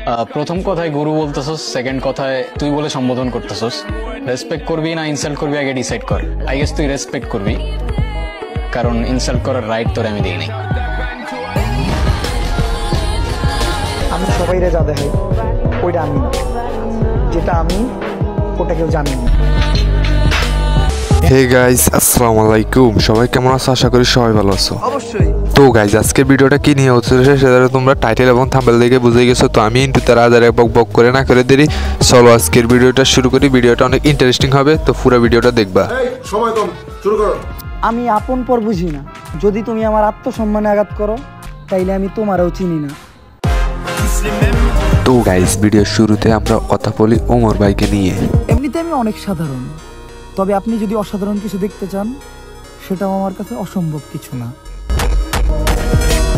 প্রথম কথায় গুরু বলতেছস, সেকেন্ড কথায় তুই বলে সম্বোধন করতেছস। রেসপেক্ট করবি না ইনসাল্ট করবি আগে ডিসাইড কর। আই গেস তুই রেসপেক্ট করবি, কারণ ইনসাল্ট করার রাইট তোর আমি দিই নাই। আমি সবাইরে যা দেখাই ওইটা আমি না, যেটা আমি ওটা কেউ জানি না। হে গাইস, আসসালামু আলাইকুম। সবাই কেমন আছো? আশা করি সবাই ভালো আছো। অবশ্যই। তো গাইস, আজকের ভিডিওটা কি নিয়ে হচ্ছে সেটা তোমরা টাইটেল এবং থাম্বনেল দেখে বুঝে গেছো। তো আমি ইন্টু তার আদারে বক করে না করে দেরি, চলো আজকের ভিডিওটা শুরু করি। ভিডিওটা অনেক ইন্টারেস্টিং হবে, তো পুরো ভিডিওটা দেখবা। সময় কম, শুরু করো। আমি আপন পর বুঝি না। যদি তুমি আমার আত্মসম্মানে আঘাত করো তাইলে আমি তোমারও চিনি না। তো গাইস, ভিডিওর শুরুতে আমরা কথা বলি ওমর ভাইকে নিয়ে। এমনিতে আমি অনেক সাধারণ, তবে আপনি যদি অসাধারণ কিছু দেখতে চান সেটাও আমার কাছে অসম্ভব কিছু না।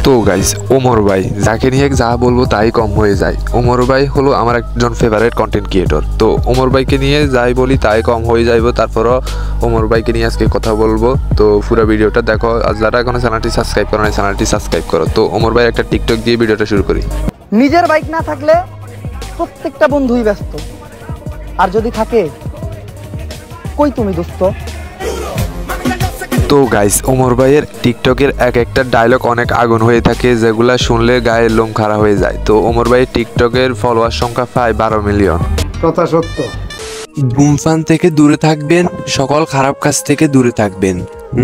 তো গাইস, ওমর ভাই যাকে নিয়ে যা বলবো তাই কম হয়ে যায়। ওমর ভাই হলো আমার একজন ফেভারিট কন্টেন্ট ক্রিয়েটর। তো ওমর ভাইকে নিয়ে যাই বলি তাই কম হয়ে যাইব। তারপরও ওমর ভাইকে নিয়ে আজকে কথা বলবো। তো পুরো ভিডিওটা দেখো, আর যারা এখনো চ্যানেলটি সাবস্ক্রাইব করো না চ্যানেলটি সাবস্ক্রাইব করো। তো ওমর ভাই একটা টিকটক দিয়ে ভিডিওটা শুরু করি। নিজের বাইক না থাকলে প্রত্যেকটা বন্ধুই ব্যস্ত, আর যদি থাকে কই তুমি দোস্ত। তো গাইস, ওমর ভাইয়ের টিকটকের এক একটা ডায়লগ অনেক আগুন হয়ে থাকে, যেগুলা শুনলে গায়ের লোম খাড়া হয়ে যায়। তো ওমর ভাইয়ের টিকটকের ফলোয়ার সংখ্যা প্রায় 12 মিলিয়ন। কথা সত্য। ধূমপান থেকে দূরে থাকবেন, সকল খারাপ কাজ থেকে দূরে থাকবেন,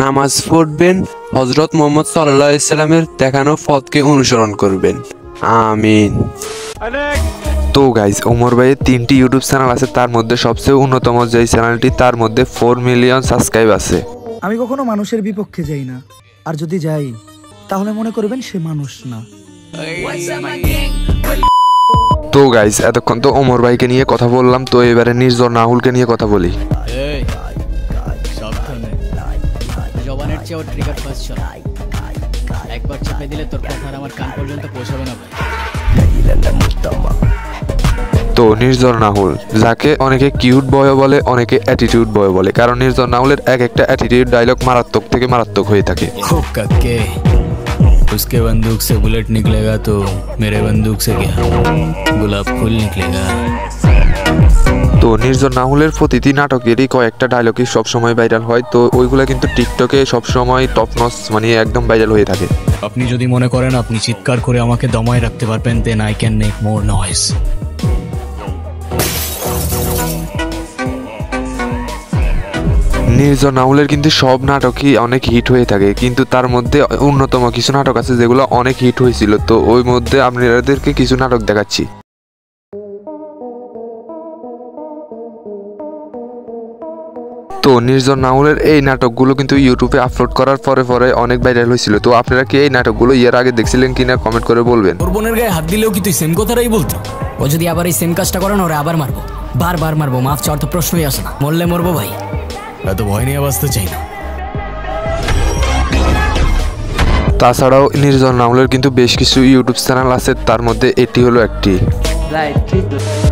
নামাজ পড়বেন, হযরত মুহাম্মদ সাল্লাল্লাহু আলাইহি সাল্লামের দেখানো পথকে অনুসরণ করবেন। আমিন। তো গাইস, ওমর ভাইয়ের 3টি ইউটিউব চ্যানেল আছে, তার মধ্যে সবচেয়ে অন্যতম যেই চ্যানেলটি, তার মধ্যে 4 মিলিয়ন সাবস্ক্রাইব আছে। আমি কখনো মানুষের বিপক্ষে যাই না, আর যদি যাই তাহলে মনে করবেন সে মানুষ না। তো গাইস, এতক্ষণ তো ওমর ভাইকে নিয়ে কথা বললাম, তো এবারে নির্জন রাহুলকে নিয়ে কথা বলি। জবানের চেয়ে ট্রিগার ফাস্ট চল। একবার চেপে দিলে তোর কথা আমার কান পর্যন্ত পৌঁছাবে না ভাই। তো নির্জন রাহুল, যাকে অনেকে কিউট বয় বলে, অনেকে অ্যাটিটিউড বয় বলে, কারণ নির্জন রাহুলের এক একটা অ্যাটিটিউড ডায়লগ মারাত্মক থেকে মারাত্মক হয়ে থাকে। खूब कक्के उसके बंदूक से बुलेट निकलेगा तो मेरे बंदूक से क्या गुलाब फूल निकलेगा। তো নির্জন রাহুলের প্রতিটি নাটকেরই কয়েকটা ডায়লগই সবসময় ভাইরাল হয়। তো ওইগুলা কিন্তু টিকটকে সবসময় টপ নচ, মানে একদম ভাইরাল হয়ে থাকে। আপনি যদি মনে করেন আপনি চিৎকার করে আমাকে দমায় রাখতে পারবেন, then I can make more noise. নির্জন রাহুলের কিন্তু সব নাটকই অনেক হিট হয়ে থাকে, কিন্তু তার মধ্যে অন্যতম কিছু নাটক আছে যেগুলো অনেক হিট হয়েছিল। তো ওই মধ্যে আপনাদেরকে কিছু নাটক দেখাচ্ছি। তো নির্জন রাহুলের এই নাটকগুলো কিন্তু ইউটিউবে আপলোড করার পরে পরে অনেক ভাইরাল হয়েছিল। তো আপনারা কি এই নাটকগুলো এর আগে দেখছিলেন কিনা কমেন্ট করে বলবেন। তোর বোনের গায়ে হাত দিলেও কি তুই সেম কথাটাই বলতো? ও যদি আবার এই সেম কাজটা করে না, ওরে আবার মারবো, বারবার মারবো, মাফ চাওয়ার তো প্রশ্নই আসে না। মরলে মরবো ভাই, এত ভয় নিয়ে বাঁচতে চাই না। তাছাড়াও নির্জন রাহুলের কিন্তু বেশ কিছু ইউটিউব চ্যানেল আছে, তার মধ্যে এটি হলো একটি।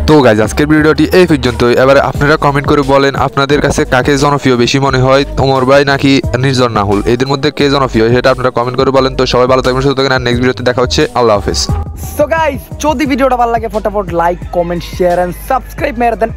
তো গাইজ, আজকের ভিডিওটি এই পর্যন্তই। এবারে আপনারা কমেন্ট করে বলেন আপনাদের কাছে কাকে জনপ্রিয় বেশি মনে হয়, ওমর ভাই নাকি নির্জন রাহুল? এদের মধ্যে কে জনপ্রিয় সেটা আপনারা কমেন্ট করে বলেন। তো সবাই ভালো থাকবেন, সুস্থ থাকবেন, আর নেক্সট ভিডিওতে দেখা হচ্ছে। আল্লাহ হাফেজ। সো গাইস, যদি ভিডিওটা ভালো লাগে ফটাফট like, comment, share and subscribe মেরে দেন।